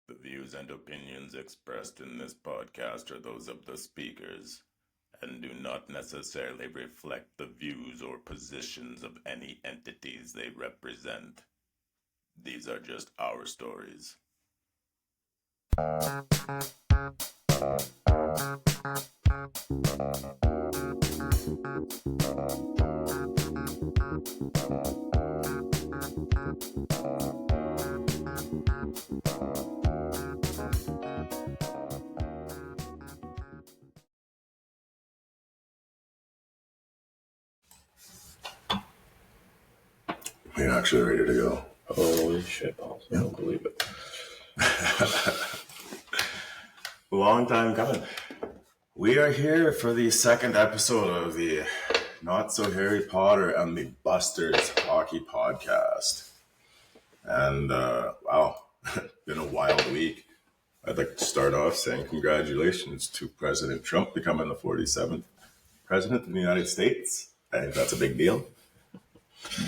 The views and opinions expressed in this podcast are those of the speakers and do not necessarily reflect the views or positions of any entities they represent. These are just our stories. You're actually ready to go. Holy shit balls. I don't believe it. Long time coming. We are here for the second episode of the Not So Harry Potter and the Busters Hockey Podcast. And, wow, been a wild week. I'd like to start off saying congratulations to President Trump becoming the 47th President of the United States. I think that's a big deal.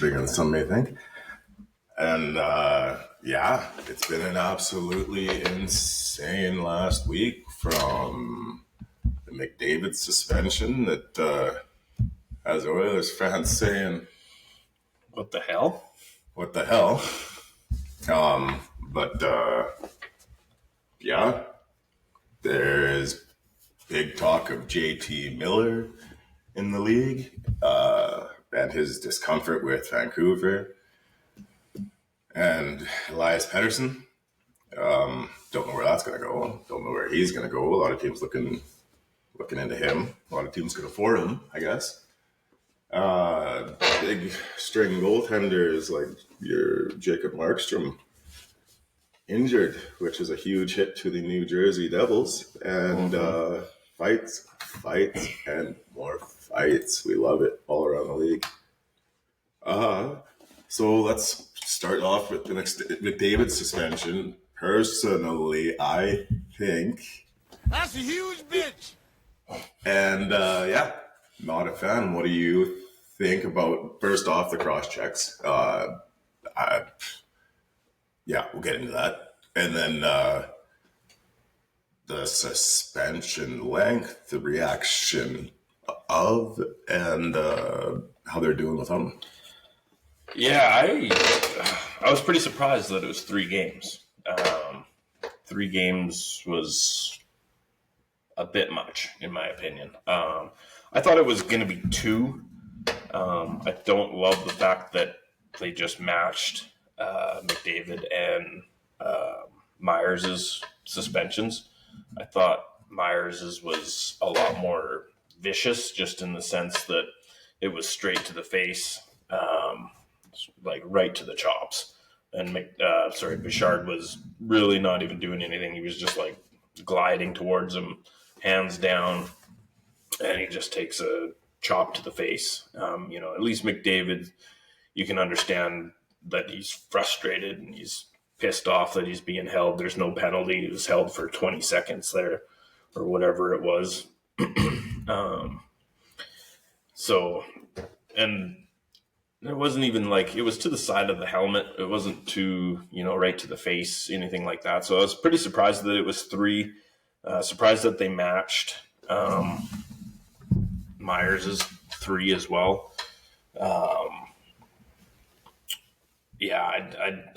Bigger than some may think. And yeah, it's been an absolutely insane last week, from the McDavid suspension that has Oilers fans saying, What the hell? what the hell? But yeah, there's big talk of JT Miller in the league and his discomfort with Vancouver. And Elias Pettersson, don't know where that's going to go. Don't know where he's going to go. A lot of teams looking into him. A lot of teams could afford him, I guess. Big string goaltenders like your Jacob Markstrom injured, which is a huge hit to the New Jersey Devils. And fights, and more fights. We love it all around the league. So let's start off with the McDavid suspension. Personally, I think that's a huge bitch. And yeah, not a fan. What do you think about, first off, the cross checks? Yeah, we'll get into that. And then the suspension length, the reaction of, and how they're doing with them. Yeah, I was pretty surprised that it was 3 games. 3 games was a bit much, in my opinion. I thought it was going to be 2. I don't love the fact that they just matched McDavid and Myers' suspensions. I thought Myers' was a lot more vicious, just in the sense that it was straight to the face, like right to the chops. And Bouchard was really not even doing anything. He was just like gliding towards him, hands down, and he just takes a chop to the face. At least McDavid, you can understand that he's frustrated and he's pissed off that he's being held. There's no penalty. He was held for 20 seconds there, or whatever it was. And it wasn't even like, it was to the side of the helmet. It wasn't to, right to the face, anything like that. So I was pretty surprised that it was 3. Surprised that they matched Myers' 3 as well. Yeah,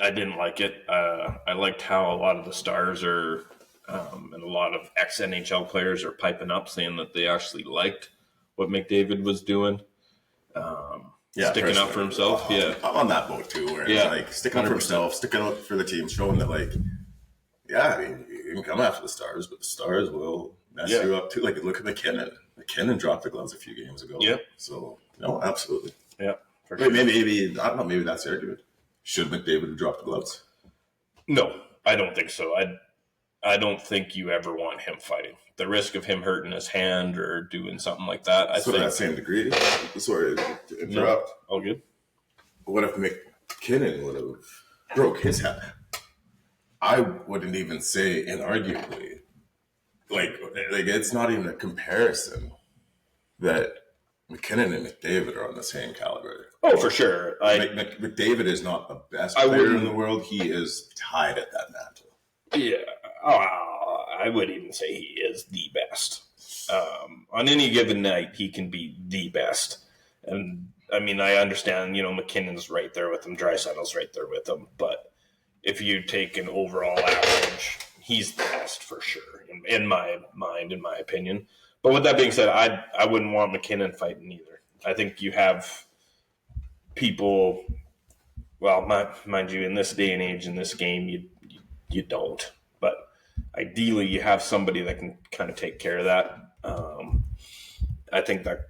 I didn't like it. I liked how a lot of the stars are, and a lot of ex-NHL players are piping up, saying that they actually liked what McDavid was doing. Sticking up for himself. I'm on that boat too, where it's like sticking up for himself, sticking up for the team, showing that, like, yeah, I mean, you can come after the Stars, but the Stars will mess you up too. Like, look at McKinnon. McKinnon dropped the gloves a few games ago. Yeah. So, no, absolutely. Yeah. For sure. Maybe, I don't know, maybe that's the argument. Should McDavid have dropped the gloves? No, I don't think so. I don't think you ever want him fighting. The risk of him hurting his hand or doing something like that. To that same degree. Sorry to interrupt. All good. What if McKinnon would have broke his hand? I wouldn't even say inarguably. Like it's not even a comparison that McKinnon and McDavid are on the same caliber. Oh, for sure. McDavid is not the best player in the world. He is tied at that mantle. Yeah, I would even say he is the best. On any given night, he can be the best. And I mean, I understand, McKinnon's right there with him, Draisaitl's right there with him, but if you take an overall average, he's the best for sure, in my mind, in my opinion. But with that being said, I wouldn't want McKinnon fighting either. I think you have people, well, mind you, in this day and age, in this game, you don't. But ideally, you have somebody that can kind of take care of that. I think that,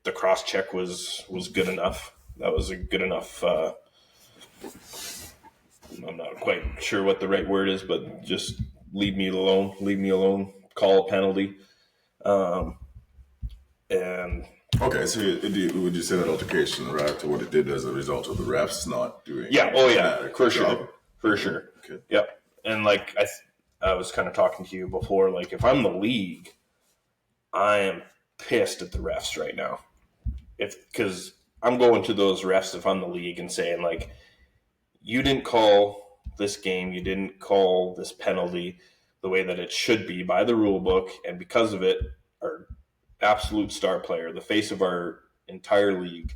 the cross check was good enough. That was a good enough. I'm not quite sure what the right word is, but just leave me alone. Call a penalty. And Okay, so would you say that altercation right to what it did as a result of the refs not doing? yeah, for sure, job? for sure. Okay. Yep. And like I was kind of talking to you before, like if I'm the league, I am pissed at the refs right now. Because I'm going to those refs if I'm the league and saying like, you didn't call this game, you didn't call this penalty the way that it should be by the rule book, and because of it, our absolute star player, the face of our entire league,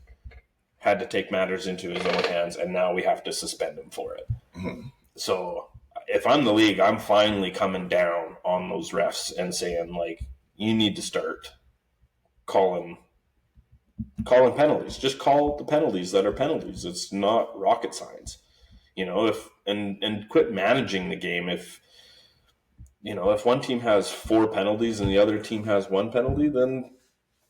had to take matters into his own hands, and now we have to suspend him for it. Mm-hmm. So if I'm the league, I'm finally coming down on those refs and saying like, you need to start calling penalties. Just call the penalties that are penalties. It's not rocket science, and quit managing the game. If one team has 4 penalties and the other team has 1 penalty, then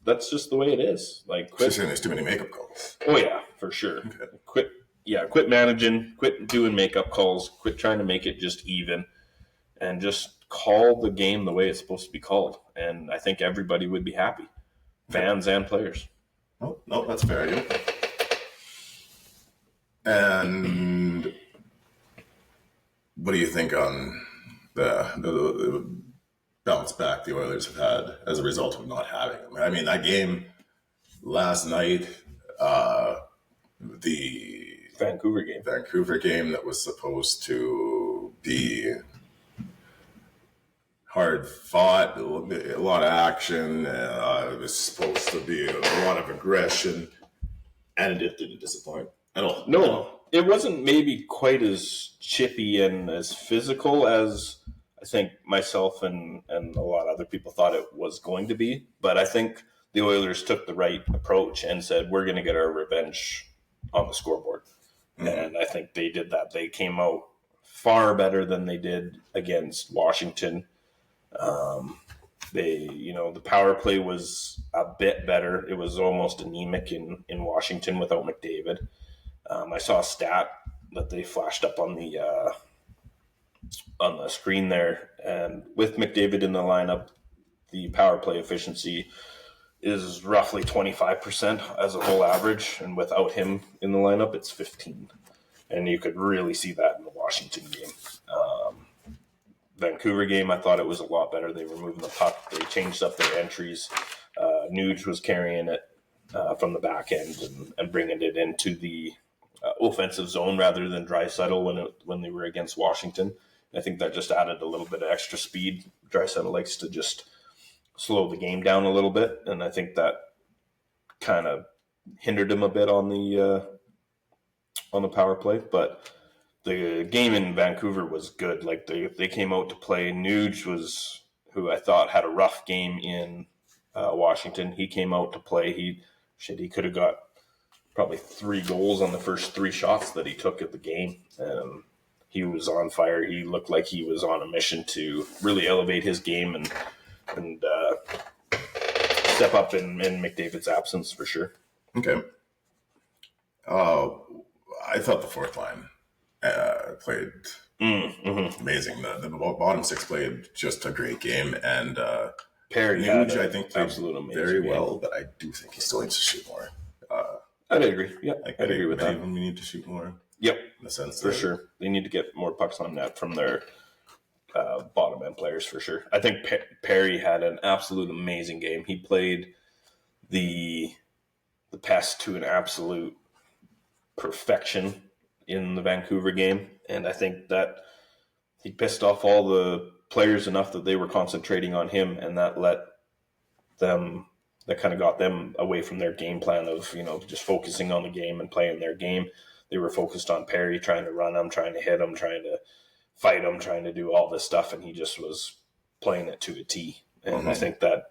that's just the way it is. Like, You're saying there's too many makeup calls. Oh yeah, for sure. Okay. Quit managing, quit doing makeup calls, quit trying to make it just even, and just call the game the way it's supposed to be called. And I think everybody would be happy, fans and players. Oh, no, that's fair. Yeah. And what do you think on the bounce back the Oilers have had as a result of not having him? I mean, that game last night, the Vancouver game that was supposed to be hard fought, a lot of action, it was supposed to be a lot of aggression, and it didn't disappoint at all. No, it wasn't maybe quite as chippy and as physical as I think myself and a lot of other people thought it was going to be. But I think the Oilers took the right approach and said, we're going to get our revenge on the scoreboard. Mm-hmm. And I think they did that. They came out far better than they did against Washington. The power play was a bit better. It was almost anemic in Washington without McDavid. I saw a stat that they flashed up on the screen there, and with McDavid in the lineup, the power play efficiency is roughly 25% as a whole average, and without him in the lineup, it's 15%. And you could really see that in the Washington game. Vancouver game, I thought it was a lot better. They were moving the puck. They changed up their entries. Nuge was carrying it from the back end and bringing it into the offensive zone rather than Draisaitl when they were against Washington. I think that just added a little bit of extra speed. Draisaitl likes to just slow the game down a little bit, and I think that kind of hindered him a bit on the power play. But the game in Vancouver was good. Like they came out to play. Nuge was, who I thought had a rough game in Washington. He came out to play. He could have got probably 3 goals on the first 3 shots that he took at the game. He was on fire. He looked like he was on a mission to really elevate his game and step up in McDavid's absence for sure. Okay. I thought the fourth line played amazing. The bottom 6 played just a great game, and Perry, Nuge, I think, played very game. well, but I do think he still needs to shoot more. I'd agree. Yeah, I'd agree with that. We need to shoot more. Yep, in the sense for sure. They need to get more pucks on net from their bottom end players for sure. I think Perry had an absolute amazing game. He played the pest to an absolute perfection in the Vancouver game, and I think that he pissed off all the players enough that they were concentrating on him, and that kind of got them away from their game plan of, just focusing on the game and playing their game. They were focused on Perry, trying to run him, trying to hit him, trying to fight him, trying to do all this stuff, and he just was playing it to a T. And I think that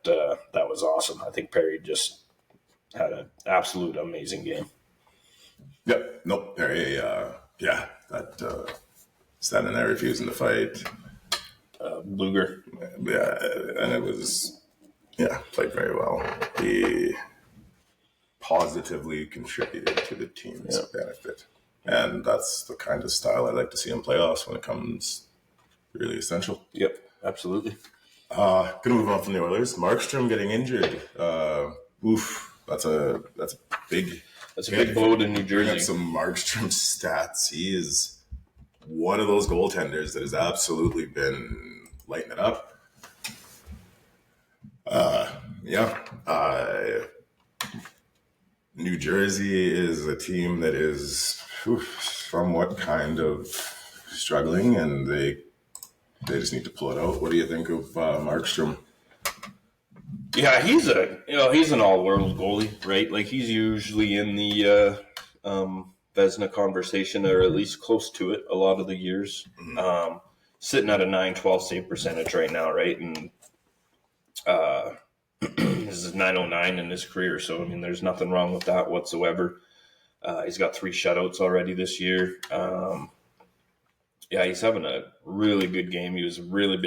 was awesome. I think Perry just had an absolute amazing game. Yep. Nope. Perry, that standing there refusing to fight. Luger. Yeah, and it was, played very well. He positively contributed to the team's benefit. And that's the kind of style I like to see in playoffs when it comes really essential. Yep, absolutely. Gonna move on from the Oilers. Markstrom getting injured. That's a big. That's a big blow to New Bring up Jersey. some Markstrom stats. He is one of those goaltenders that has absolutely been lighting it up. New Jersey is a team that is somewhat kind of struggling, and they just need to pull it out. What do you think of Markstrom? Yeah, he's an all-world goalie, right? Like, he's usually in the Vezina conversation, or at least close to it a lot of the years. Sitting at a .912 save percentage right now, right? And this is .909 in his career, so, I mean, there's nothing wrong with that whatsoever. He's got 3 shutouts already this year. He's having a really good game. He was a really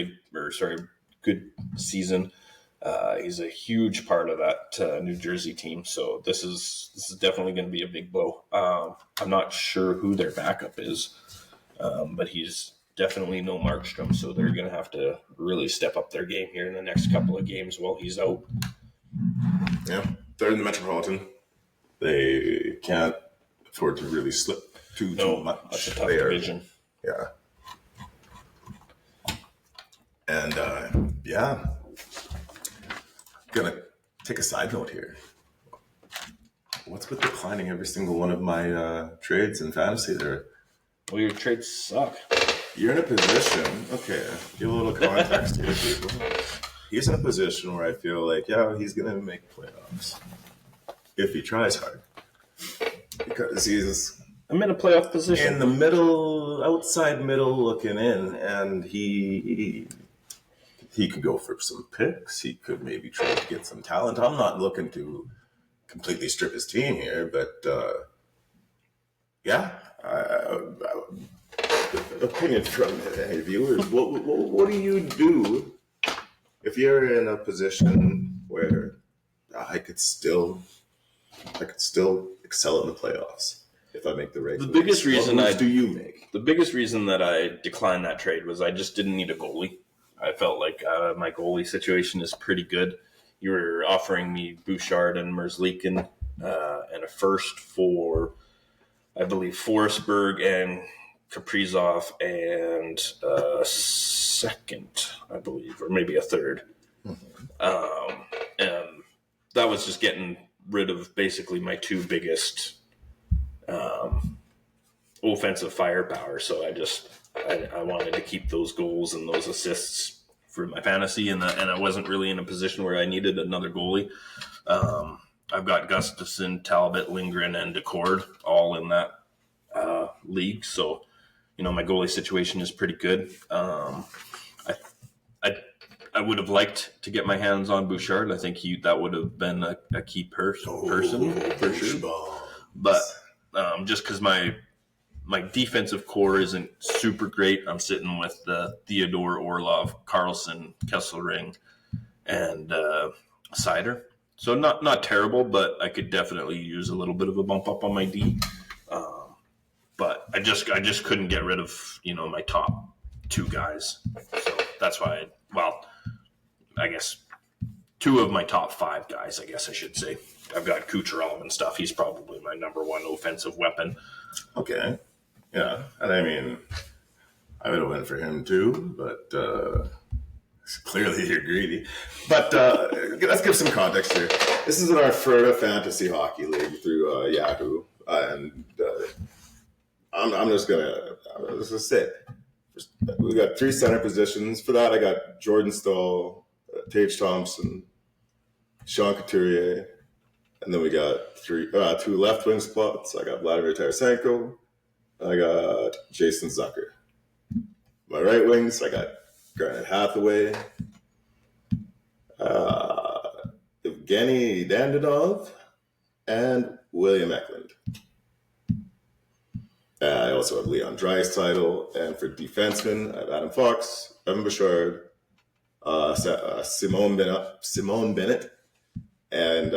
good season. He's a huge part of that New Jersey team. So this is definitely going to be a big blow. I'm not sure who their backup is, but he's definitely no Markstrom. So they're going to have to really step up their game here in the next couple of games while he's out. Yeah, they're in the Metropolitan. They can't afford to really slip too much. That's a tough division. Yeah. And gonna take a side note here. What's with declining every single one of my trades in fantasy there? Well, your trades suck. You're in a position, okay, give a little context here, people. He's in a position where I feel like, he's gonna make playoffs if he tries hard. Because I'm in a playoff position. in the middle, outside middle looking in, and he could go for some picks. He could maybe try to get some talent. I'm not looking to completely strip his team here, but opinion from any viewers. What do you do if you're in a position where I could still excel in the playoffs if I make the right moves? Biggest reason what moves do you make? The biggest reason that I declined that trade was I just didn't need a goalie. I felt like my goalie situation is pretty good. You were offering me Bouchard and Merzlikins and a first for, I believe, Forsberg and Kaprizov, and a second, I believe, or maybe a third. And that was just getting rid of basically my 2 biggest offensive firepower. So I wanted to keep those goals and those assists for my fantasy, and I wasn't really in a position where I needed another goalie. I've got Gustafsson, Talbot, Lindgren, and Decord all in that league. So, my goalie situation is pretty good. I would have liked to get my hands on Bouchard. I think that would have been a key person for sure. But just because my defensive core isn't super great, I'm sitting with Theodore, Orlov, Carlson, Kesselring, and Seider. So not terrible, but I could definitely use a little bit of a bump up on my D. But I just couldn't get rid of my top 2 guys. So that's why I guess 2 of my top 5 guys, I guess I should say. I've got Kucherov and stuff. He's probably my number 1 offensive weapon. Okay. Yeah. And I mean, I would have went for him too, but clearly you're greedy. But let's give some context here. This is in our Ferda Fantasy Hockey League through Yahoo. And I'm just gonna say it. We got 3 center positions. For that, I got Jordan Stahl, Tage Thompson, Sean Couturier, and then we got 2 left wing spots. I got Vladimir Tarasenko. I got Jason Zucker. My right wings, I got Garnet Hathaway, Evgeny Dandonov, and William Eklund. I also have Leon Draisaitl, and for defensemen, I have Adam Fox, Evan Bouchard, Simone Bennett, and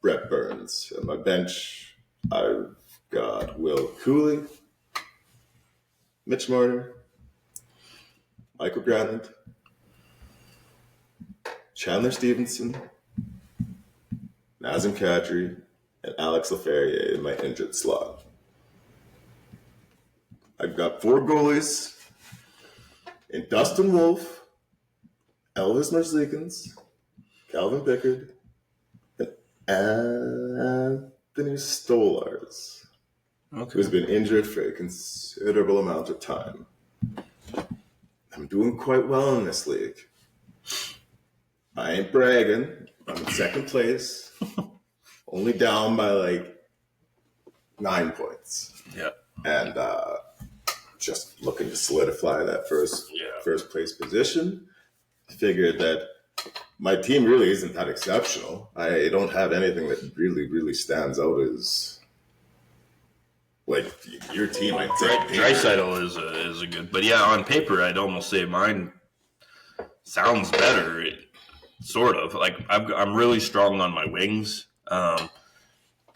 Brett Burns. And my bench, I've got Will Cooley, Mitch Marner, Michael Granlund, Chandler Stevenson, Nazem Kadri, and Alex Laferriere in my injured slot. I've got 4 goalies in Dustin Wolf, Elvis Merzlikins, Calvin Pickard, and Anthony Stolarz, who's been injured for a considerable amount of time. I'm doing quite well in this league. I ain't bragging. I'm in second place, only down by like 9 points. Yeah. And just looking to solidify that first place position. I figured that my team really isn't that exceptional. I don't have anything that really stands out as like your team. Draisaitl is a good, but yeah, on paper, I'd almost say mine sounds better. Sort of like I'm really strong on my wings.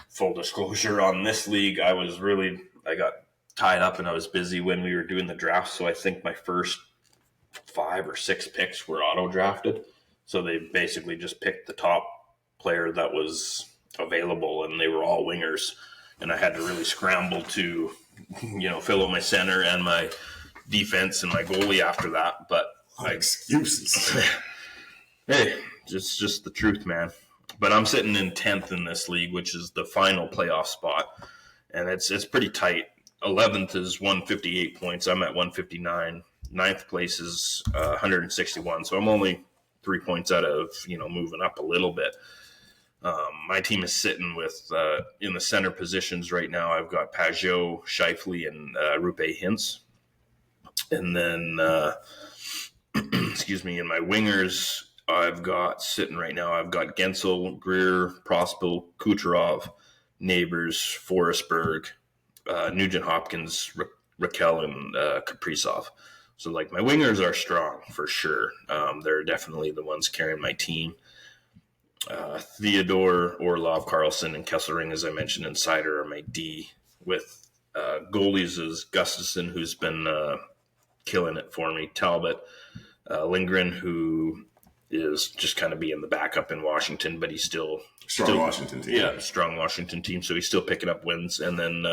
Full disclosure on this league, I got tied up and I was busy when we were doing the draft. So I think my first 5 or 6 picks were auto drafted. So they basically just picked the top player that was available, and they were all wingers. And I had to really scramble to, fill out my center and my defense and my goalie after that. But excuses. Hey, just the truth, man. But I'm sitting in 10th in this league, which is the final playoff spot, and it's pretty tight. 11th is 158 points. I'm at 159. 9th place is 161. So I'm only 3 points out of moving up a little bit. My team is sitting with in the center positions right now. I've got Pajot, Scheifele, and Rupe Hintz, and then in my wingers. I've got Gensel, Greer, Prospel, Kucherov, Neighbors, Forsberg, Nugent Hopkins, Raquel, and Kaprizov. So, my wingers are strong for sure. They're definitely the ones carrying my team. Theodore, Orlov, Carlson, and Kesselring, as I mentioned, and Sider are my D. With goalies is Gustafson, who's been killing it for me. Talbot, Lindgren, who is just kind of being the backup in Washington, but he's still Washington team. Yeah, strong Washington team. So he's still picking up wins. And then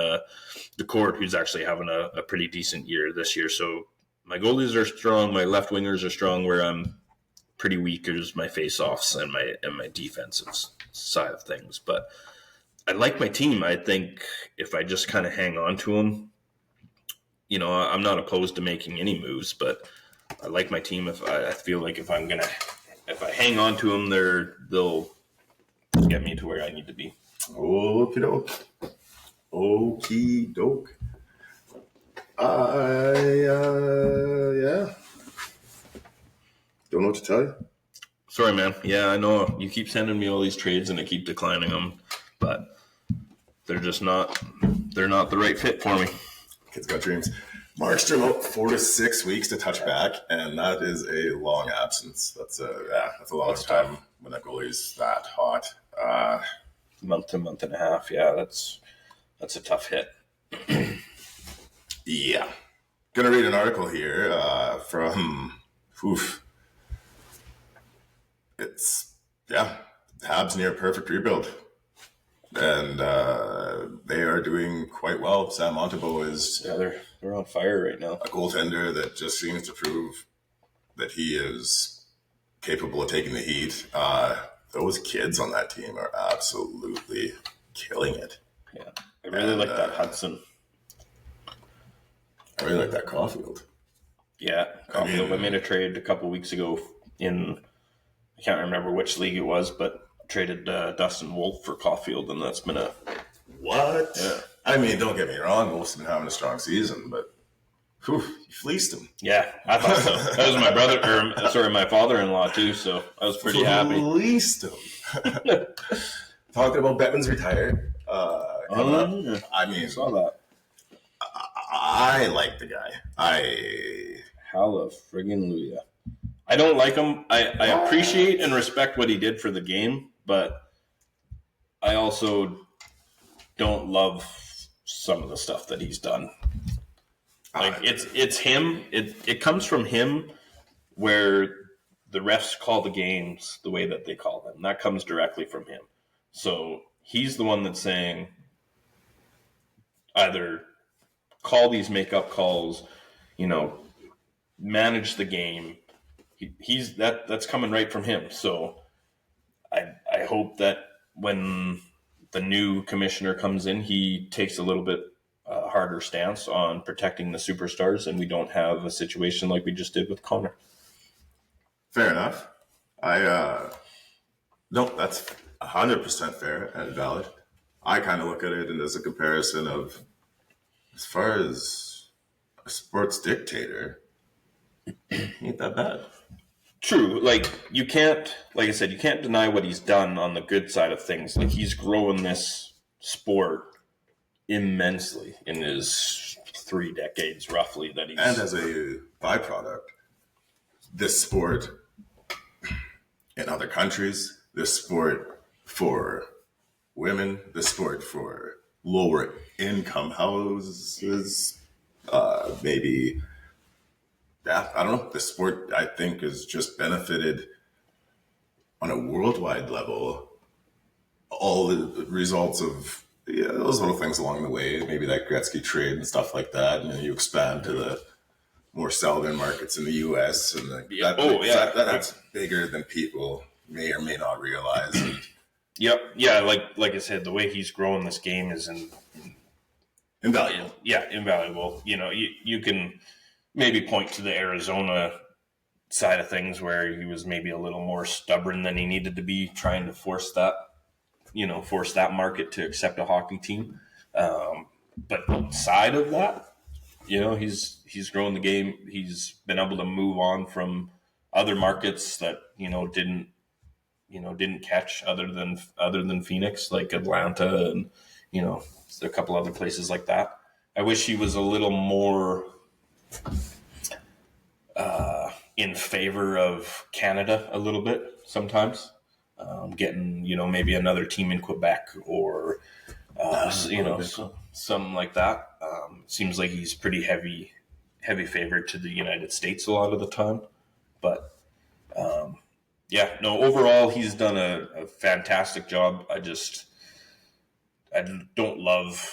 DeCourt, who's actually having a pretty decent year this year. So my goalies are strong. My left wingers are strong. Where I'm pretty weak is my face-offs and my defensive side of things. But I like my team. I think if I just kind of hang on to them, I'm not opposed to making any moves, but I like my team. If I feel like if I hang on to them, they'll get me to where I need to be. Okie doke. Yeah. Don't know what to tell you. Sorry, man. Yeah, I know you keep sending me all these trades and I keep declining them, but they're not the right fit for me. Kid's got dreams. Markstrom out 4 to 6 weeks to touch back, and that is a long absence. That's a lot of time when that goalie's that hot. Month to month and a half. Yeah, that's a tough hit. Yeah. Gonna read an article here from it's Habs near perfect rebuild. And they are doing quite well. Sam Montembeault is they're on fire right now. A goaltender that just seems to prove that he is capable of taking the heat. Those kids on that team are absolutely killing it. Yeah, I really like that Hudson. I really like that Caulfield. Yeah, Caulfield. I made a trade a couple weeks ago I can't remember which league it was, but traded Dustin Wolf for Caulfield, and that's been a What? Yeah. I mean, don't get me wrong. Wolf's been having a strong season, but you fleeced him. Yeah, I thought so. That was my brother, my father-in-law too. So I was pretty happy. Fleeced him. Talking about Bettman's retired. Coming up. Yeah. I mean, I saw that. I like the guy. Hallelujah. Friggin' Luya. I don't like him. I appreciate and respect what he did for the game, but I also don't love some of the stuff that he's done. Like it's him. It comes from him, where the refs call the games the way that they call them. That comes directly from him. So he's the one that's saying either call these make-up calls, manage the game. That's coming right from him. So I hope that when the new commissioner comes in, he takes a little bit harder stance on protecting the superstars, and we don't have a situation like we just did with Connor. Fair enough. No, that's 100% fair and valid. I kind of look at it as a comparison of, as far as a sports dictator, ain't that bad. True. Like I said, you can't deny what he's done on the good side of things. Like, he's growing this sport immensely in his 3 decades roughly that he's. And as a byproduct, this sport in other countries, this sport for women, this sport for lower income houses, maybe, yeah, I don't know. The sport, I think, has just benefited on a worldwide level. All the results of those little things along the way, maybe that Gretzky trade and stuff like that, and then you expand to the more southern markets in the U.S. and that's bigger than people may or may not realize. Yep. Yeah. Like I said, the way he's growing this game is Invaluable. Yeah, invaluable. You can maybe point to the Arizona side of things where he was maybe a little more stubborn than he needed to be, trying to force that market to accept a hockey team. But outside of that, he's grown the game. He's been able to move on from other markets that didn't catch other than Phoenix, like Atlanta and a couple other places like that. I wish he was a little more in favor of Canada a little bit sometimes. Getting maybe another team in Quebec or something like that. Seems like he's pretty heavy favorite to the United States a lot of the time, but overall he's done a fantastic job. I just don't love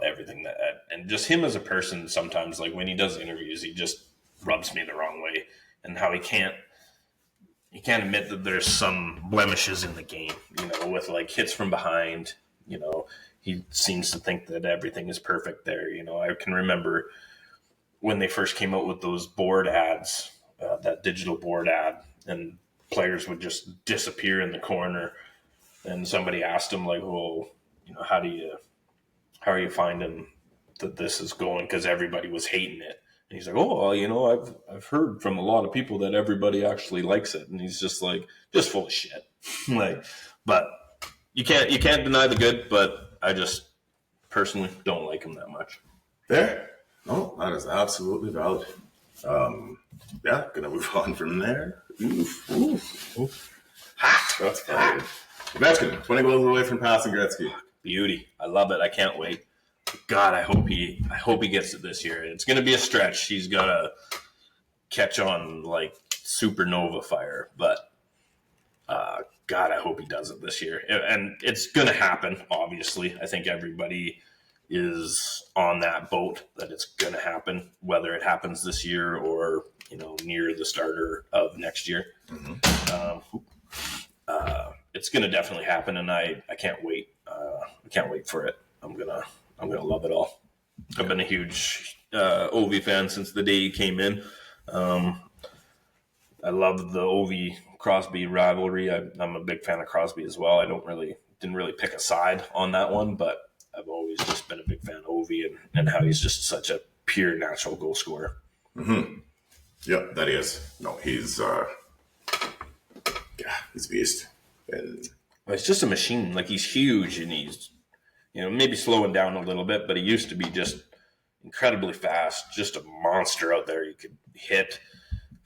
everything and just him as a person. Sometimes, like when he does interviews, he just rubs me the wrong way, and how he can't admit that there's some blemishes in the game, with like hits from behind. He seems to think that everything is perfect there. I can remember when they first came out with those board ads, that digital board ad, and players would just disappear in the corner. And somebody asked him, like, well, how are you finding that this is going? Because everybody was hating it. And he's like, oh, well, I've heard from a lot of people that everybody actually likes it. And he's just like, just full of shit. But you can't deny the good, but I just personally don't like him that much. Fair. No, that is absolutely valid. Gonna move on from there. Oof. Ha! That's funny. Ovechkin, 20 goals away from passing Gretzky. Beauty. I love it. I can't wait. God, I hope he gets it this year. It's going to be a stretch. He's got to catch on like supernova fire, but God, I hope he does it this year. And it's going to happen, obviously. I think everybody is on that boat that it's going to happen, whether it happens this year or, near the starter of next year. Mm-hmm. It's going to definitely happen, and I can't wait. I can't wait for it. I'm gonna love it all. I've been a huge Ovi fan since the day he came in. I love the Ovi Crosby rivalry. I'm a big fan of Crosby as well. Didn't really pick a side on that one, but I've always just been a big fan of Ovi and how he's just such a pure natural goal scorer. Mm-hmm. Yep, that he is. No, he's a beast. And It's just a machine. Like, he's huge and he's, maybe slowing down a little bit, but he used to be just incredibly fast, just a monster out there. You could hit,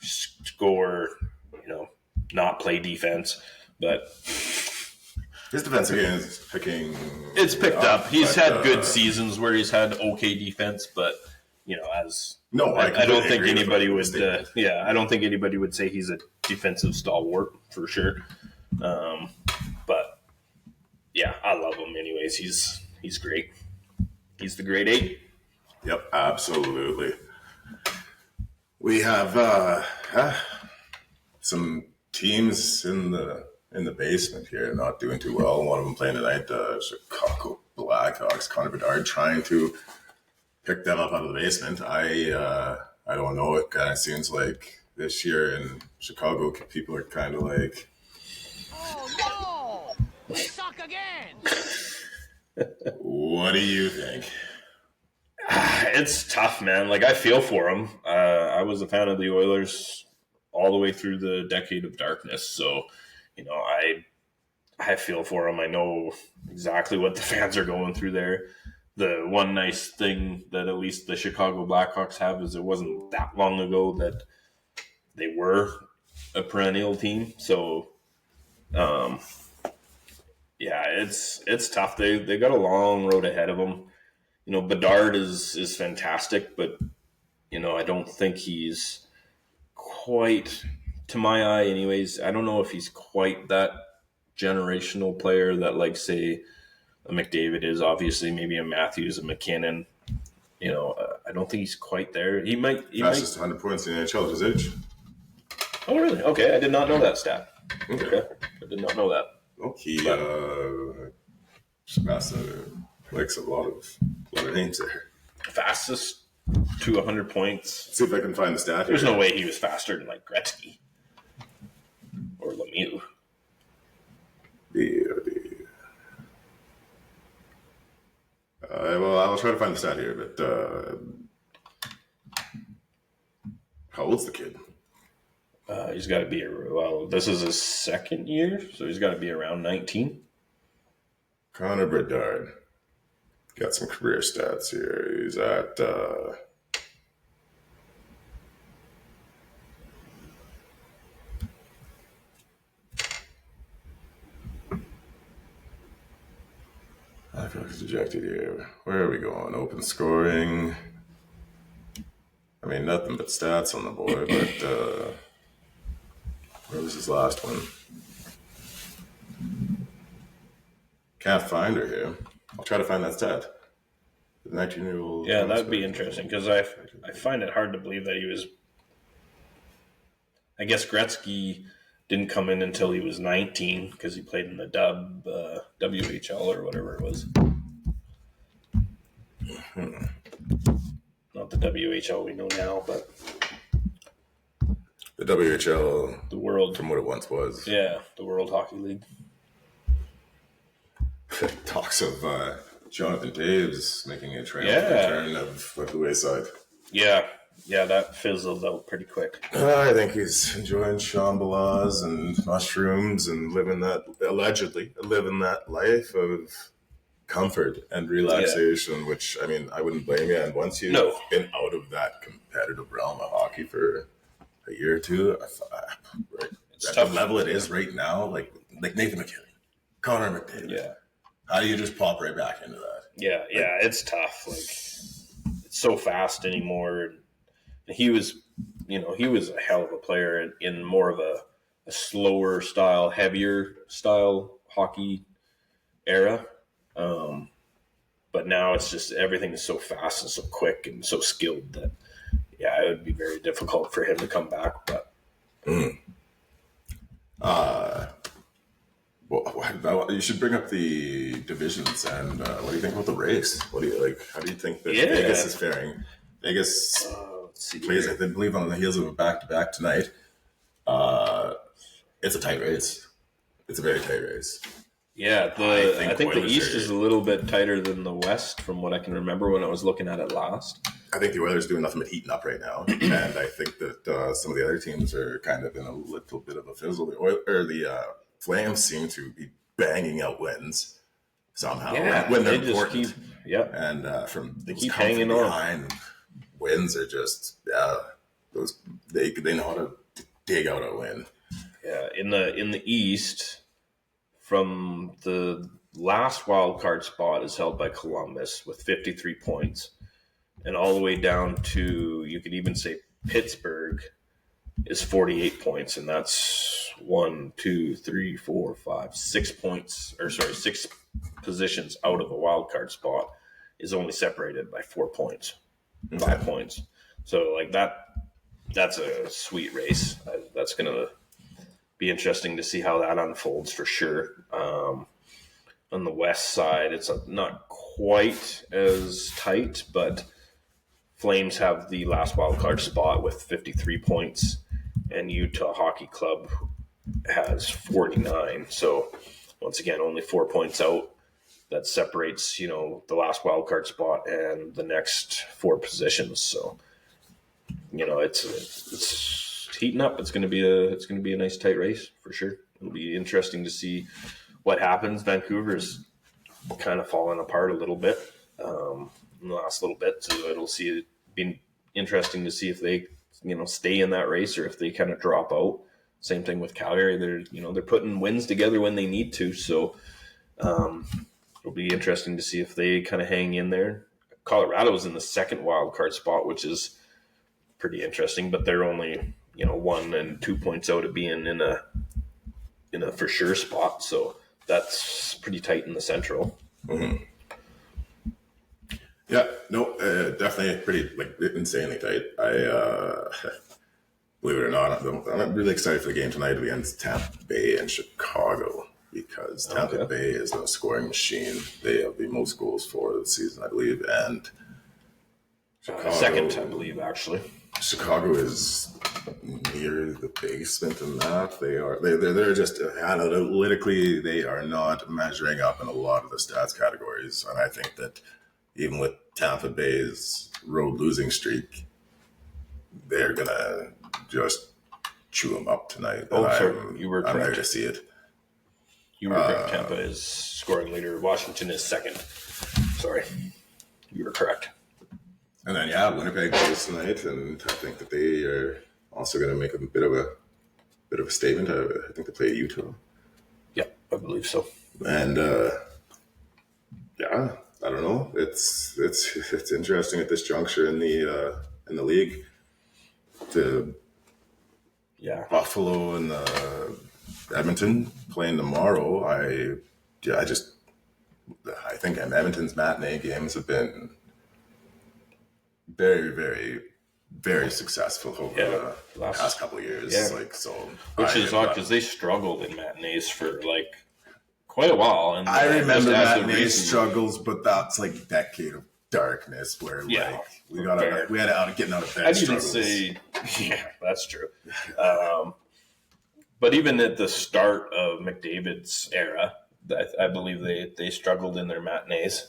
score, not play defense, but his defense again is picking. It's picked up. He's had good seasons where he's had okay defense, but I don't think anybody would. I don't think anybody would say he's a defensive stalwart for sure. But yeah, I love him. Anyways, he's great. He's the grade 8. Yep, absolutely. We have some teams in the basement here not doing too well. One of them playing tonight, Chicago Blackhawks. Connor Bedard trying to pick them up out of the basement. I don't know. It kind of seems like this year in Chicago, people are kind of like, Oh no! We suck again! what do you think? It's tough, man. Like, I feel for him. I was a fan of the Oilers all the way through the decade of darkness. So, I feel for him. I know exactly what the fans are going through there. The one nice thing that at least the Chicago Blackhawks have is it wasn't that long ago that they were a perennial team. So, it's tough. They got a long road ahead of them. Bedard is fantastic, but I don't think he's quite, to my eye anyways, I don't know if he's quite that generational player that, like, say, a McDavid is. Obviously, maybe a Matthews, a McKinnon. I don't think he's quite there. He might. Fastest 100 points in the NHL at his age. Oh, really? Okay, I did not know that stat. Okay, I did not know that. He likes a lot of names there. Fastest to 100 points. Let's see if I can find the stat. There's no way he was faster than, like, Gretzky or Lemieux. I'll try to find the stat here, but how old's the kid? He's got to be, this is his second year, so he's got to be around 19. Connor Bedard. Got some career stats here. He's at I feel like it's ejected here. Where are we going? Open scoring. I mean, nothing but stats on the board, but where was his last one? Can't find her here. I'll try to find that stat. The 19-year-old. Yeah, that'd be interesting because I find it hard to believe that he was. I guess Gretzky didn't come in until he was 19 because he played in the WHL or whatever it was. Not the WHL we know now, but the WHL, the world, from what it once was. Yeah, the World Hockey League. Talks of Jonathan Toews making a return of the wayside. Yeah, that fizzled out pretty quick. I think he's enjoying Shambhalas and mushrooms and allegedly living that life of comfort and relaxation, which, I mean, I wouldn't blame you. And once you've been out of that competitive realm of hockey for a year or two, it's tough. The level it is right now, like Nathan McKinnon, Connor McDavid. Yeah. How do you just pop right back into that? Yeah, it's tough. Like, it's so fast anymore. He was a hell of a player in more of a slower style, heavier style hockey era. But now it's just everything is so fast and so quick and so skilled that, it would be very difficult for him to come back. But well, You should bring up the divisions and what do you think about the race? What do you like? How do you think that Yeah. Vegas is faring? Vegas Let's see. plays, I believe, on the heels of a back-to-back tonight. It's a tight race. It's a very tight race. Yeah, I think the Oilers East are- is a little bit tighter than the West from what I can remember when I was looking at it last. I think the Oilers are doing nothing but heating up right now, and I think that some of the other teams are kind of in a little bit of a fizzle. The Flames seem to be banging out wins somehow when they're they just important. And from They those keep comfy hanging on. behind wins are just those they know how to dig out a win. Yeah, in the East, from the last wild card spot is held by Columbus with 53 points, and all the way down to, you could even say, Pittsburgh is 48 points, and that's 6 points, or sorry, 6 positions out of a wild card spot, is only separated by 4 points, 5 points. So like that's a sweet race. That's gonna be interesting to see how that unfolds for sure. On the West side, it's not quite as tight, but Flames have the last wild card spot with 53 points, and Utah Hockey Club has 49. So once again, only 4 points out. That separates, the last wild card spot and the next 4 positions. So, it's heating up. It's going to be a nice tight race for sure. It'll be interesting to see what happens. Vancouver's kind of fallen apart a little bit in the last little bit, so it'll be interesting to see if they stay in that race or if they kind of drop out. Same thing with Calgary. They're putting wins together when they need to, so it'll be interesting to see if they kind of hang in there. Colorado's in the second wild card spot, which is pretty interesting, but they're only 1 and 2 points out of being in a for sure spot, so that's pretty tight in the Central. Mm-hmm. Yeah, no, definitely pretty insanely tight. I believe it or not, I'm really excited for the game tonight against Tampa Bay and Chicago, because Tampa Bay is a scoring machine. They have the most goals for the season, I believe, and Chicago, Second, I believe, actually. Chicago is near the basement in that. They're just analytically, they are not measuring up in a lot of the stats categories, and I think that even with Tampa Bay's road losing streak, they're gonna just chew them up tonight. Oh, and sorry, you were I'm correct. there to see it. You were correct. Tampa is scoring leader. Washington is second. Sorry, you were correct. And then Winnipeg plays tonight, and I think that they are also going to make a bit of a statement. I think they play Utah. Yeah, I believe so. And I don't know. It's interesting at this juncture in the league. The Buffalo and Edmonton playing tomorrow. I think Edmonton's matinee games have been very, very, very successful over the past couple of years. Yeah. Which is odd because they struggled in matinees for quite a while. And I remember matinee reasons. struggles, but that's a decade of darkness where we had getting out of bed. I'd even say, that's true. But even at the start of McDavid's era, I believe they struggled in their matinees.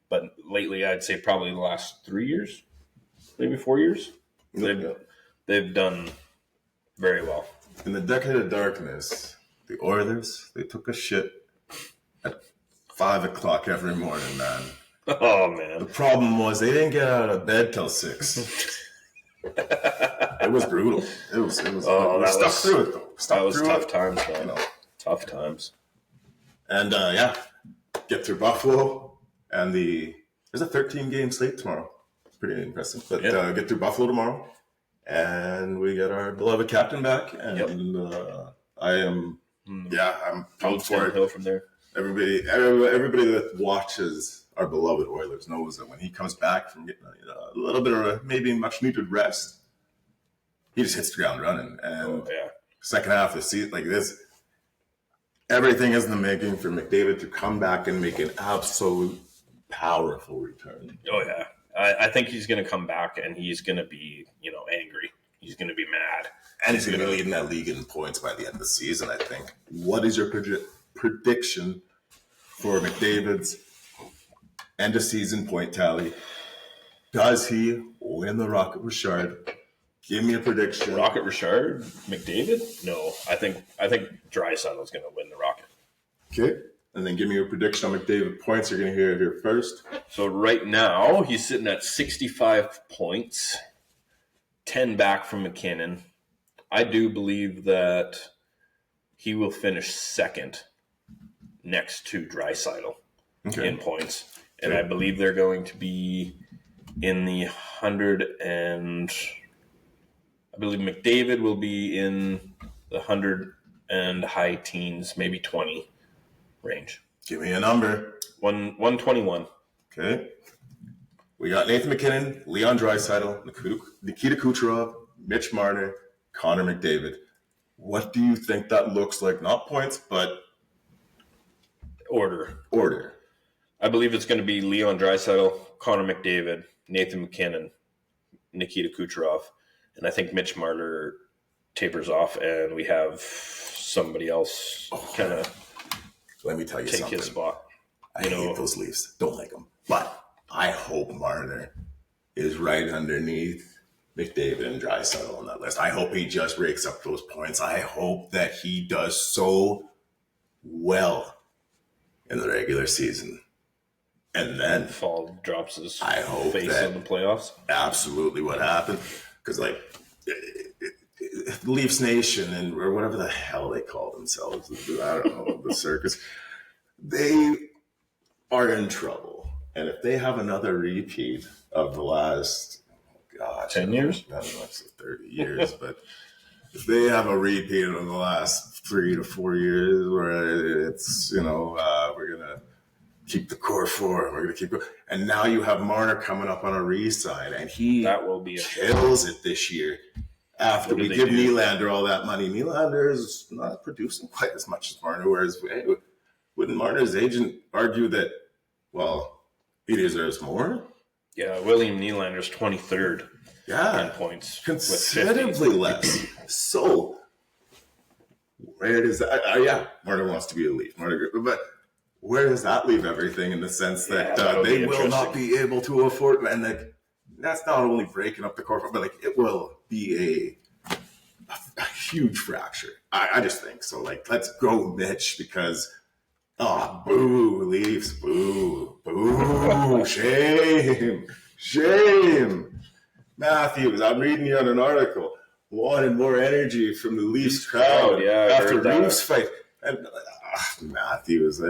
But lately, I'd say probably the last 3 years, maybe 4 years, they've done very well. In the decade of darkness, the Oilers, they took a shit at 5 o'clock every morning, man. Oh, man. The problem was they didn't get out of bed till 6. It was brutal. It was. Oh, we stuck through it, though. That was tough times, man. Tough times. And, get through Buffalo. And there's a 13-game slate tomorrow. It's pretty impressive. But get through Buffalo tomorrow. And we get our beloved captain back. And I'm pumped for it. From there. Everybody that watches our beloved Oilers knows that when he comes back from getting a little bit of a maybe much needed rest, he just hits the ground running. And second half of the season, everything is in the making for McDavid to come back and make an absolute powerful return. Oh yeah, I think he's going to come back and he's going to be, angry. He's going to be mad. And he's going to be leading that league in points by the end of the season, I think. What is your prediction for McDavid's end of season point tally? Does he win the Rocket Richard? Give me a prediction. Rocket Richard, McDavid? No, I think Draisaitl's going to win the Rocket. Okay. And then give me your prediction on McDavid points. You're going to hear it here first. So right now, he's sitting at 65 points, 10 back from McKinnon. I do believe that he will finish second next to Draisaitl in points. And I believe they're going to be in the 100 and... I believe McDavid will be in the 100 and high teens, maybe 20 range. Give me a number. 121. Okay. We got Nathan McKinnon, Leon Draisaitl, Nikita Kucherov, Mitch Marner, Connor McDavid. What do you think that looks like? Not points, but Order. I believe it's going to be Leon Draisaitl, Connor McDavid, Nathan McKinnon, Nikita Kucherov, and I think Mitch Marner tapers off, and we have somebody else kind of Let me tell you take something. his spot. I hate those Leafs. Don't like them. But I hope Marner is right underneath McDavid and Draisaitl on that list. I hope he just rakes up those points. I hope that he does so well in the regular season. And then Fall drops his face in the playoffs. Absolutely what happened. Because, Leafs Nation or whatever the hell they call themselves, I don't know, the circus, they are in trouble. And if they have another repeat of the last, 10 years? I don't know, it's 30 years, but if they have a repeat of the last 3 to 4 years where it's, we're going to keep the core four, and we're going to keep it. And now you have Marner coming up on a re-sign, and that will be kills it this year. After we give Nylander all that money, Nylander is not producing quite as much as Marner, whereas wouldn't Marner's agent argue that, well, he deserves more? Yeah, William Nylander's 23rd in points. Considerably less. So, where does that... Marner wants to be a Leaf. But where does that leave everything in the sense that they will not be able to afford... And that's not only breaking up the core, but it will be a huge fracture. I just think so. Let's go, Mitch, because boo, Leafs, boo, shame. Matthews, I'm reading you on an article. Wanted more energy from the Leafs crowd after Leafs fight. And Matthews,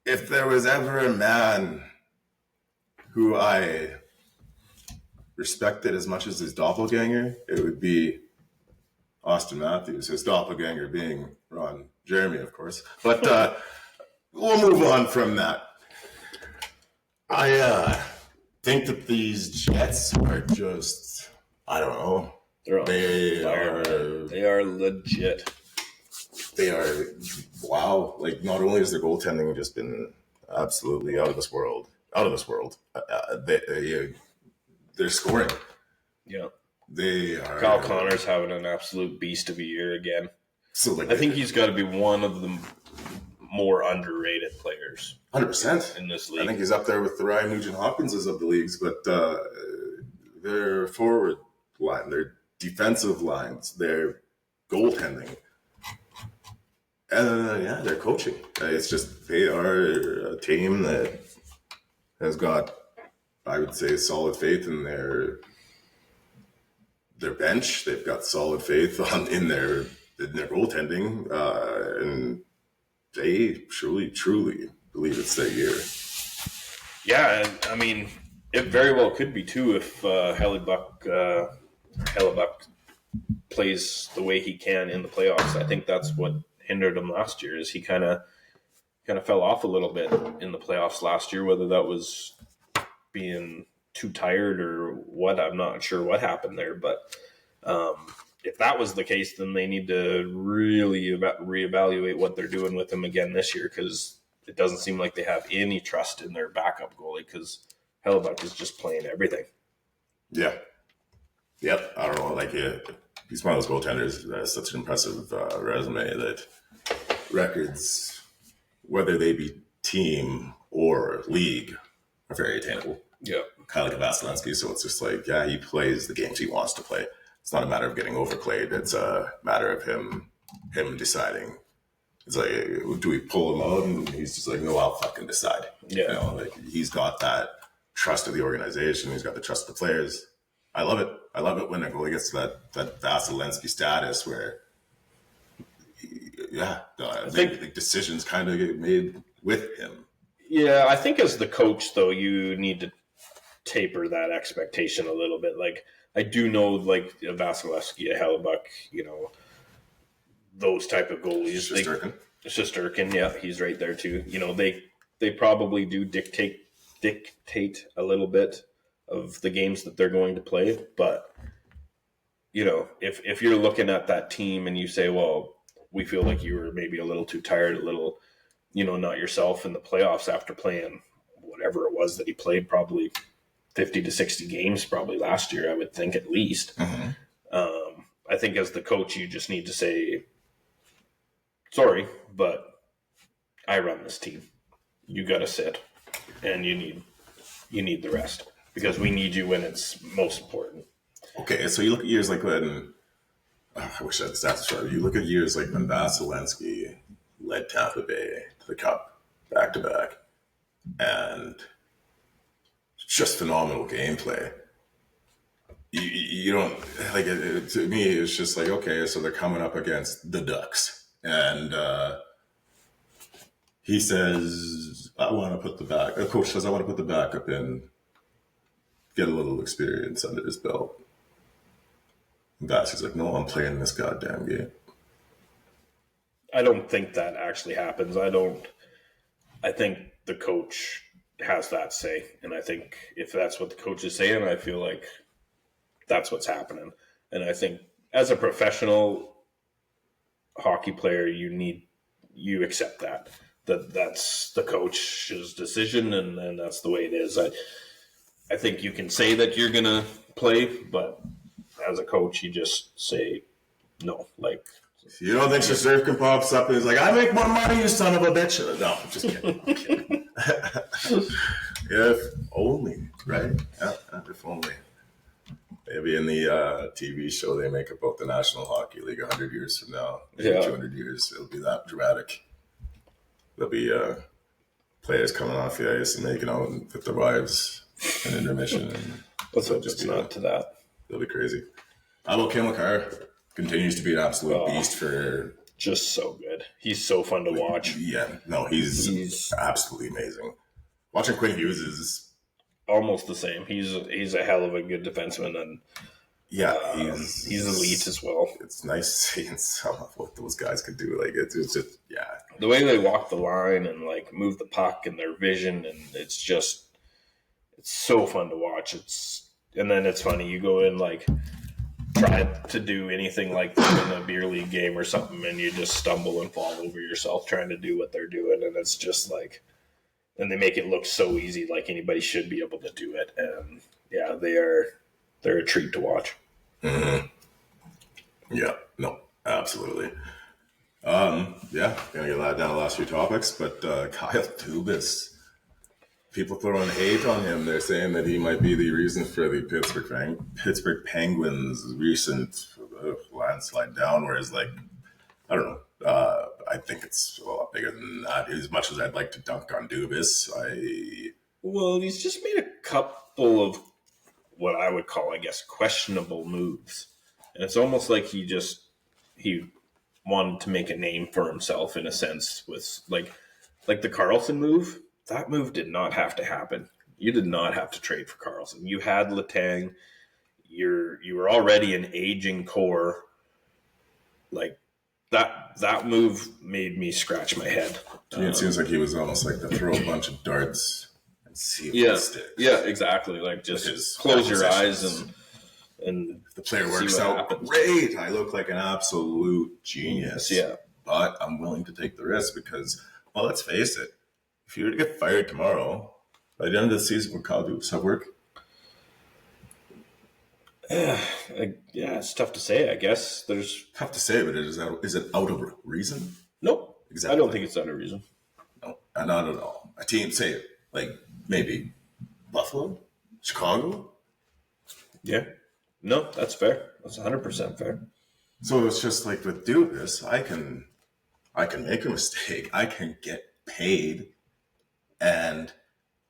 if there was ever a man who I respected as much as his doppelganger, it would be Austin Matthews, his doppelganger being Ron Jeremy, of course. But we'll move on from that. I think that these Jets are just, I don't know. They are legit. They are, wow. Not only has their goaltending just been absolutely out of this world. They're scoring. Yeah. They are. Kyle Connor's having an absolute beast of a year again. So I think he's got to be one of the more underrated players. 100% in this league. I think he's up there with the Ryan Nugent-Hopkinses of the leagues, but their forward line, their defensive lines, their goaltending, and their coaching. It's just they are a team that has got, I would say, solid faith in their bench. They've got solid faith in their goaltending, and they truly believe it's their year. Yeah, it very well could be too if Hellebuck plays the way he can in the playoffs. I think that's what hindered him last year. Is he kind of fell off a little bit in the playoffs last year. Whether that was being too tired or what, I'm not sure what happened there. But if that was the case, then they need to really reevaluate what they're doing with him again this year, because it doesn't seem like they have any trust in their backup goalie, because Hellebuck is just playing everything. Yeah. Yep. I don't know. Like, he's one of those goaltenders that has such an impressive resume that records, whether they be team or league, are very attainable. Yeah. Kind of like a Vasilevsky. So it's just like, yeah, he plays the games he wants to play. It's not a matter of getting overplayed. It's a matter of him deciding. It's like, do we pull him out? And he's just like, no, I'll fucking decide. Yeah. You know, like, he's got that trust of the organization. He's got the trust of the players. I love it. I love it when a goalie gets to that Vasilevsky status where, I think the decisions kind of get made with him. Yeah, I think as the coach, though, you need to taper that expectation a little bit. Like, I do know, like, a Vasilevsky, a Hellebuck, you know, those type of goalies. Shesterkin, yeah, he's right there too. You know, they probably do dictate a little bit of the games that they're going to play. But, you know, if you're looking at that team and you say, well, we feel like you were maybe a little too tired, a little, you know, not yourself in the playoffs after playing whatever it was that he played, probably 50 to 60 games probably last year, I would think, at least. Mm-hmm. I think as the coach, you just need to say, sorry, but I run this team. You got to sit, and you need the rest, because we need you when it's most important. Okay, so you look at years like when, I wish I had the stats for you. Look at years like when Vasilevsky led Tampa Bay to the Cup back-to-back, and just phenomenal gameplay. You don't, like, to me, it's just like, okay, so they're coming up against the Ducks. And he says, the coach says, I want to put the backup in, get a little experience under his belt. And Bassey's like, no, I'm playing this goddamn game. I don't think that actually happens. I think the coach has that say. And I think if that's what the coach is saying, I feel like that's what's happening. And I think as a professional hockey player, you accept that's the coach's decision, and that's the way it is. I think you can say that you're going to play, but as a coach, you just say no. Like, you don't think Shesterkin pops up and is like, I make more money, you son of a bitch? No, I'm just kidding. If only, right? Yeah, if only. Maybe in the TV show they make about the National Hockey League 100 years from now, maybe 200 years, it'll be that dramatic. There'll be players coming off the ice and making out with their wives in intermission. And let's hope it's not to that. It'll be crazy. How about Cale Makar? Continues to be an absolute beast for... Just so good. He's so fun to watch. Yeah, no, he's absolutely amazing. Watching Quinn Hughes is... almost the same. He's a hell of a good defenseman, and yeah, he's elite as well. It's nice seeing some of what those guys could do. Like, it's just, yeah. The way they walk the line and, like, move the puck and their vision, and it's so fun to watch. And then it's funny, you go in, like, try to do anything like that in a beer league game or something, and you just stumble and fall over yourself trying to do what they're doing, and it's just like, and they make it look so easy, like anybody should be able to do it. And yeah, they're a treat to watch. Mm-hmm. Yeah, no, absolutely. Yeah, gonna get down to the last few topics, but Kyle Dubas, people throwing hate on him. They're saying that he might be the reason for the Pittsburgh Penguins' recent landslide down. Whereas, like, I don't know. I think it's a lot bigger than that. As much as I'd like to dunk on Dubas, well, he's just made a couple of what I would call, I guess, questionable moves, and it's almost like he wanted to make a name for himself in a sense with like the Karlsson move. That move did not have to happen. You did not have to trade for Karlsson. You had Letang. You were already an aging core. Like, that move made me scratch my head. It seems like he was almost like to throw a bunch of darts and see if it sticks. Yeah, exactly. Like, just close your eyes and the player See works what out happens. great. I look like an absolute genius. Yeah. But I'm willing to take the risk because, well, let's face it. If you were to get fired tomorrow, by the end of the season, would Kyle Dubas have work? Yeah, it's tough to say. I guess there's Tough to say, but is it out of reason? nope. Exactly. I don't think it's out of reason. No, not at all. A team, say, like maybe Buffalo, Chicago. Yeah, no, that's fair. That's 100% fair. So it's just like with Dubas, I can make a mistake. I can get paid, and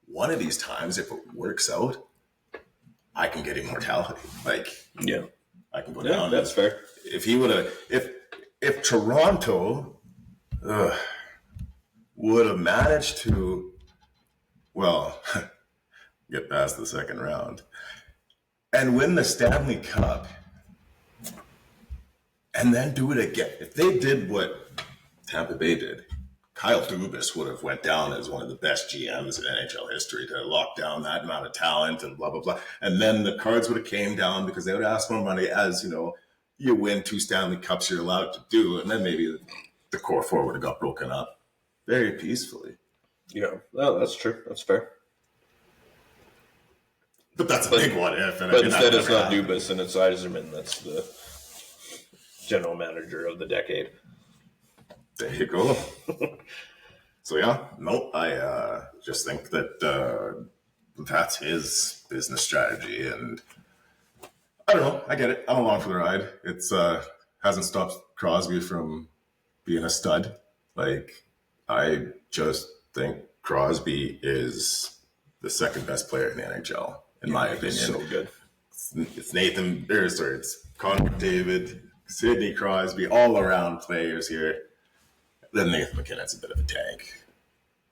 one of these times, if it works out, I can get immortality. Like Yeah, I can go yeah, down. that's fair. If he would have, if Toronto would have managed to, well, get past the second round and win the Stanley Cup, and then do it again. If they did what Tampa Bay did, Kyle Dubas would have went down as one of the best GMs in NHL history to lock down that amount of talent and blah, blah, blah. And then the cards would have came down because they would ask more money as, you win 2 Stanley Cups you're allowed to do. And then maybe the core four would have got broken up very peacefully. Yeah, well, that's true. That's fair. But that's a big what if. And But instead, that it's never not happened. Dubas and it's Yzerman that's the general manager of the decade. There you go. So yeah, no, I just think that that's his business strategy, and I don't know. I get it. I'm along for the ride. It's hasn't stopped Crosby from being a stud. Like I just think Crosby is the second best player in the NHL, in my opinion. He's so good. It's it's Connor McDavid, Sidney Crosby, all around players here. Then Nathan McKinnon's a bit of a tank.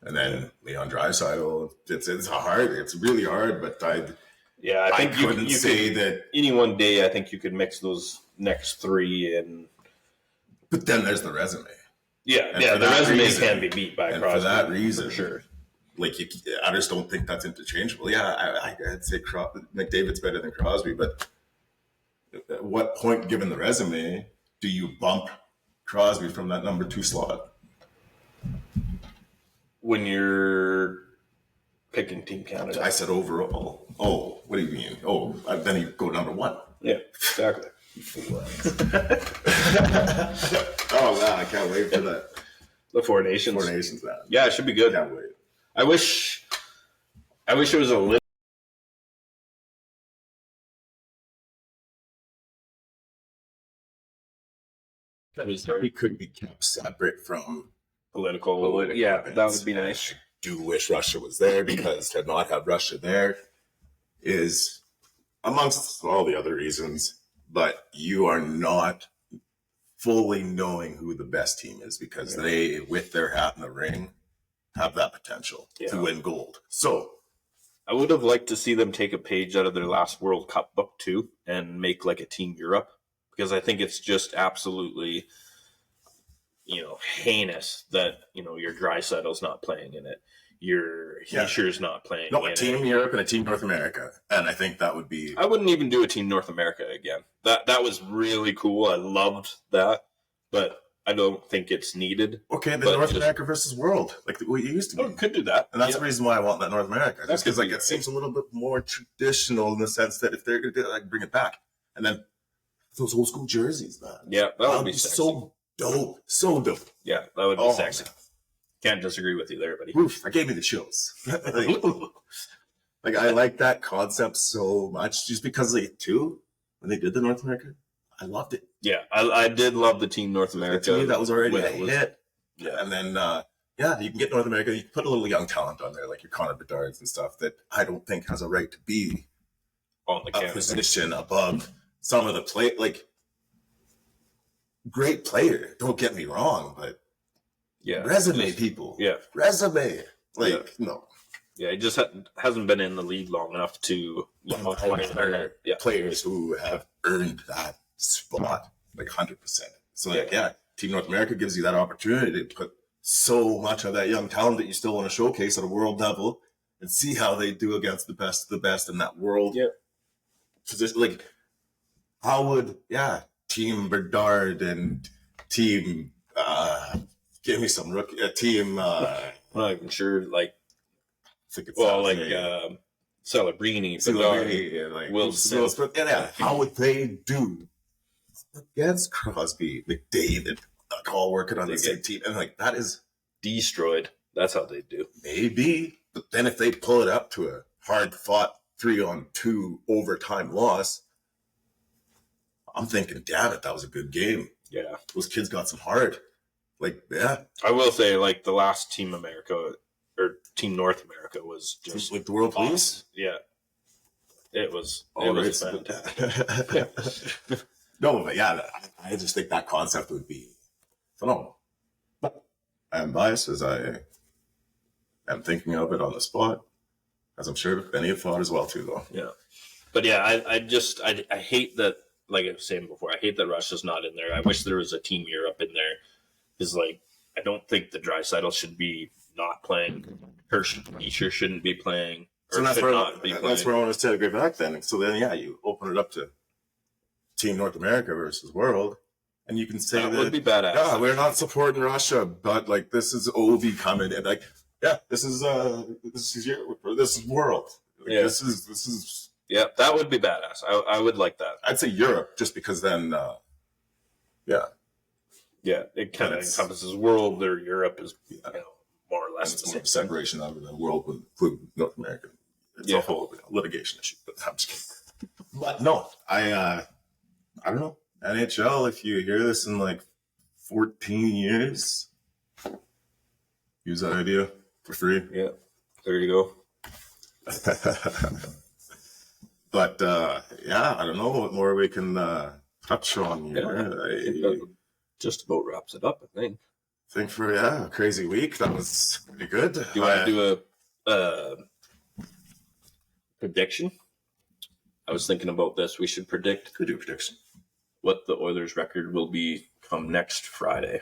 And then Leon Draisaitl, it's really hard, but I think couldn't you say could, that. any one day. I think you could mix those next three, and But then there's the resume. And the for that resume reason- can be beat by And Crosby for that reason, for sure. like I just don't think that's interchangeable. Yeah, I'd say McDavid's better than Crosby, but at what point, given the resume, do you bump Crosby from that number 2 slot? When you're picking team candidates, I said overall. Oh, what do you mean? Oh, then you go number 1. yeah, exactly. Oh man, I can't wait for that. The Four Nations. 4 Nations, man. Yeah, it should be good. Can't wait. I wish it was a little. He could be kept separate from Political. Yeah, that would be nice. I do wish Russia was there because to not have Russia there is amongst all the other reasons, but you are not fully knowing who the best team is because they, with their hat in the ring, have that potential to win gold. So I would have liked to see them take a page out of their last World Cup book too and make like a Team Europe, because I think it's just absolutely, heinous that, your Draisaitl's not playing in it. Your Heischer's not playing no, in a Team it. Europe and a Team North America. And I think that would be I wouldn't even do a Team North America again. That was really cool. I loved that, but I don't think it's needed. okay, the but North just- America versus world, like the way it used to be. Oh, could do that. And that's Yeah. the reason why I want that North America. Just because could like be it seems a little bit more traditional in the sense that if they're gonna do it, like bring it back. And then those old school jerseys, man. Yeah, that would be so dope. So dope. Yeah, that would be Oh, sexy. Can't disagree with you there, buddy. Oof, that gave me the chills. like I like that concept so much just because when they did the North America, I loved it. Yeah, I did love the Team North America. To me, that was already when a it was- hit. Yeah. And then, you can get North America. You can put a little young talent on there, like your Connor Bedards and stuff that I don't think has a right to be on the a camera. position above some of the play. Like, great player. Don't get me wrong, but Yeah, resume people. Yeah, Resume. Like, no. yeah. He just hasn't been in the league long enough to Players who have earned that spot, like 100%. So, Team North America gives you that opportunity to put so much of that young talent that you still want to showcase at a world level and see how they do against the best of the best in that world Yeah. position. Like, how would Team Bernard and Team give me some rookie team I'm not even sure. Like, I think it's Celebrini, Bedard, Celebrini and like Will Smith. how would they do against Crosby, McDavid, like all working on the same team? And like that is destroyed. That's how they do. maybe, but then if they pull it up to a hard fought 3-on-2 overtime loss, I'm thinking, damn it, that was a good game. Yeah. Those kids got some heart. Like, yeah, I will say, like, the last Team America or Team North America was just like the World awesome. Police. Yeah. It was fantastic. No, but yeah, I just think that concept would be phenomenal. But I am biased as I am thinking of it on the spot, as I'm sure many have thought as well too, though. Yeah. But yeah, I hate that, like I was saying before, I hate that Russia's not in there. I wish there was a Team Europe in there. Because, like, I don't think the Draisaitl should be not playing. Hischier shouldn't be playing. So that's where I want to segue back then. So then, you open it up to Team North America versus World, and you can say that would be badass. Yeah, we're not supporting Russia, but like this is Ovi coming, and like this is World. Like, Yeah. This is. Yeah, that would be badass. I would like that. I'd say Europe, just because then, Yeah, it kind of That's- encompasses world or Europe is more or and less it's the more same of a separation of the world would include North America. It's Yeah. a whole litigation issue, but I'm just kidding. But no, I don't know. NHL, if you hear this in like 14 years, use that idea for free. Yeah, there you go. But I don't know what more we can touch on Yeah, I think here. that just about wraps it up, I think. I think for a crazy week, that was pretty good. Do you want to do a prediction? I was thinking about this. We should predict Could do a prediction. what the Oilers' record will be come next Friday.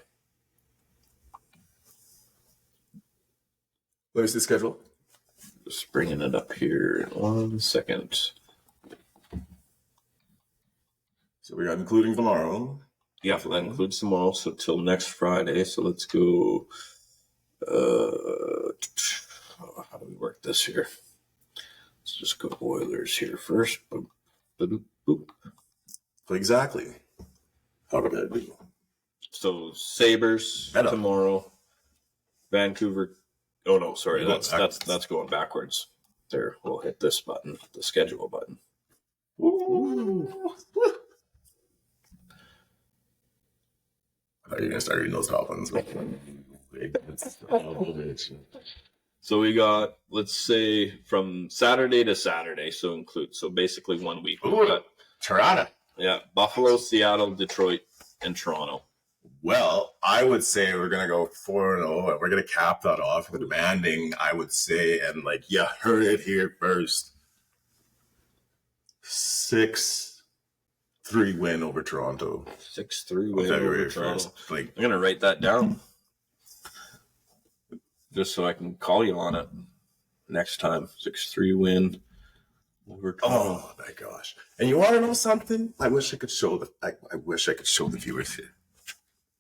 What is the schedule? Just bringing it up here in 1 second. So we got including tomorrow. Yeah, that includes tomorrow, so till next Friday. So let's go. How do we work this here? Let's just go Oilers here first. Boop, boop, boop. Exactly. How did that be? So Sabres Head up. tomorrow. Vancouver. Oh no, sorry, You're going that's going backwards. There, we'll hit this button, the schedule button. I thought you were gonna start reading those top ones. So we got, let's say, from Saturday to Saturday, so basically 1 week. We Ooh. got, Toronto. yeah, Buffalo, Seattle, Detroit, and Toronto. Well, I would say we're gonna go 4-0, and we're gonna cap that off with demanding. I would say, and like you heard it here first. 6-3 win over Toronto 6-3 on win February over Toronto. 1st. Like, I'm gonna write that down, just so I can call you on it next time. 6-3 win over Toronto. oh my gosh! And you want to know something? I wish I could show the. I wish I could show the viewers here.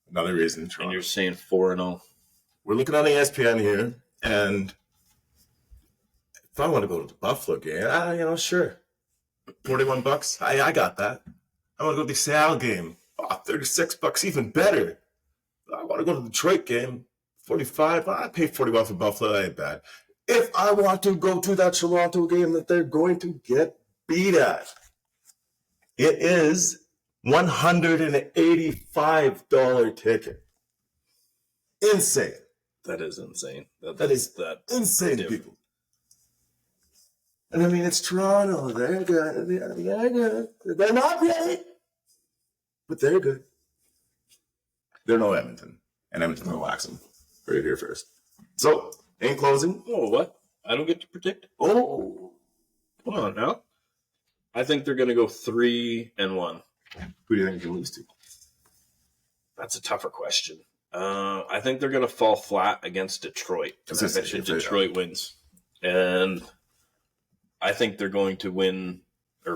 Another reason, And Toronto. you're saying 4-0. We're looking on ESPN here, and if I want to go to the Buffalo game, sure, $41. I got that. I want to go to the Seattle game. Oh, $36, even better. I want to go to the Detroit game. 45. I pay 41 for Buffalo. That ain't bad. If I want to go to that Toronto game that they're going to get beat at, it is $185 ticket. Insane. That is insane. That is that. insane, different. people. And I mean, it's Toronto. They're good. They're good. They're not great, but they're good. They're no Edmonton, and Edmonton will wax them. Right here first. So, in closing, Oh, what? I don't get to predict? oh, Come on now. I think they're going to go 3-1. who do you think you can lose to? That's a tougher question. I think they're going to fall flat against Detroit. I was I gonna say, bet you if they- Detroit wins. And I think they're going to win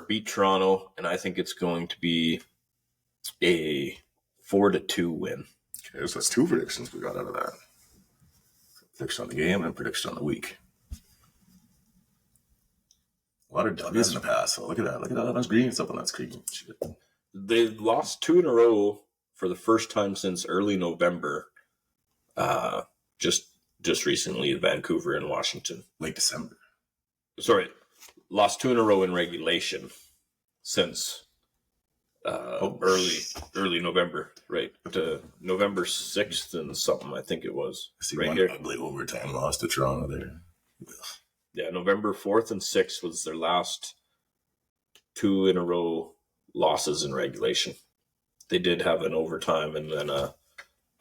beat Toronto, and I think it's going to be a 4-2 win. Okay, so that's two predictions we got out of that. Prediction on the game and prediction on the week. A lot of W's in the past. So look at that. Look at all those green stuff on that screen. Shit. They lost 2 in a row for the first time since early November. Just recently, Vancouver and Washington. Late December. Sorry, lost 2 in a row in regulation since early November, right? To November 6th and something, I think it was. I see right one here. ugly overtime loss to Toronto there. Yeah, November 4th and 6th was their last 2 in a row losses in regulation. They did have an overtime and then a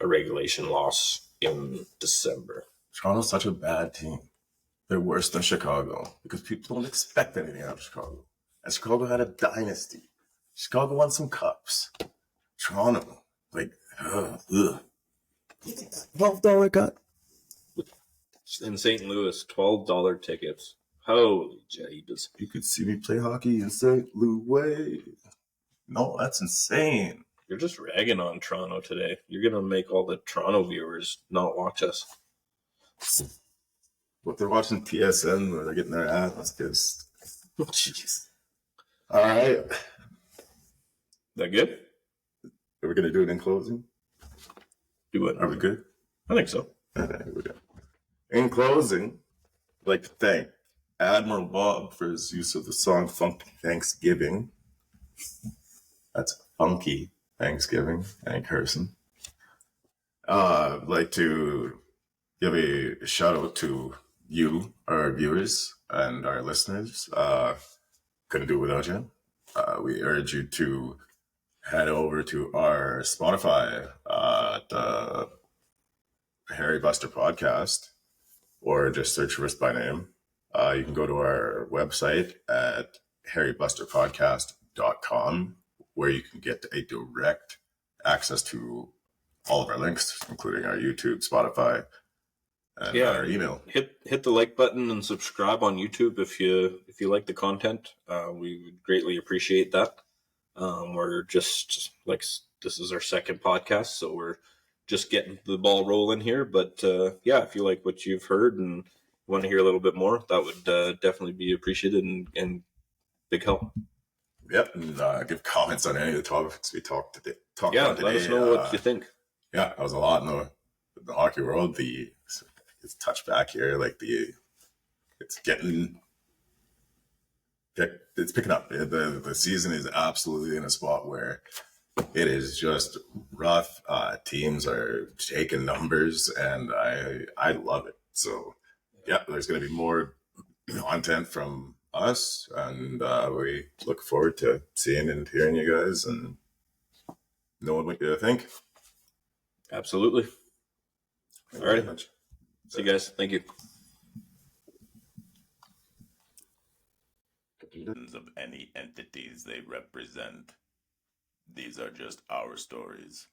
regulation loss in December. Toronto's such a bad team. They're worse than Chicago because people don't expect anything out of Chicago. And Chicago had a dynasty. Chicago won some cups. Toronto, like, $12 cut. In St. Louis, $12 tickets. Holy jeebus. You could see me play hockey in St. Louis. No, that's insane. You're just ragging on Toronto today. You're going to make all the Toronto viewers not watch us. But they're watching TSN where they're getting their ass kissed. Jeez. All right. That good? Are we going to do it in closing? Do it. Are we good? I think so. All right, we're good. In closing, I'd like to thank Admiral Bob for his use of the song Funky Thanksgiving. That's Funky Thanksgiving and Carson. I'd like to give a shout out to you, our viewers, and our listeners. Couldn't do it without you. We urge you to head over to our Spotify, the Harry Buster Podcast, or just search for us by name. You can go to our website at harrybusterpodcast.com, where you can get a direct access to all of our links, including our YouTube, Spotify, and our email. Hit the like button and subscribe on YouTube if you like the content. We would greatly appreciate that. We're just like, this is our second podcast, so we're just getting the ball rolling here. But if you like what you've heard and want to hear a little bit more, that would definitely be appreciated and big help. Yep, and give comments on any of the topics we talked about today. Let us know what you think. Yeah, that was a lot in the hockey world. It's touch back here, it's picking up. The season is absolutely in a spot where it is just rough. Teams are taking numbers, and I love it. So, there's going to be more content from us, and we look forward to seeing and hearing you guys and knowing what you think. Absolutely. All right. See you guys. Thank you. Of any entities they represent. These are just our stories.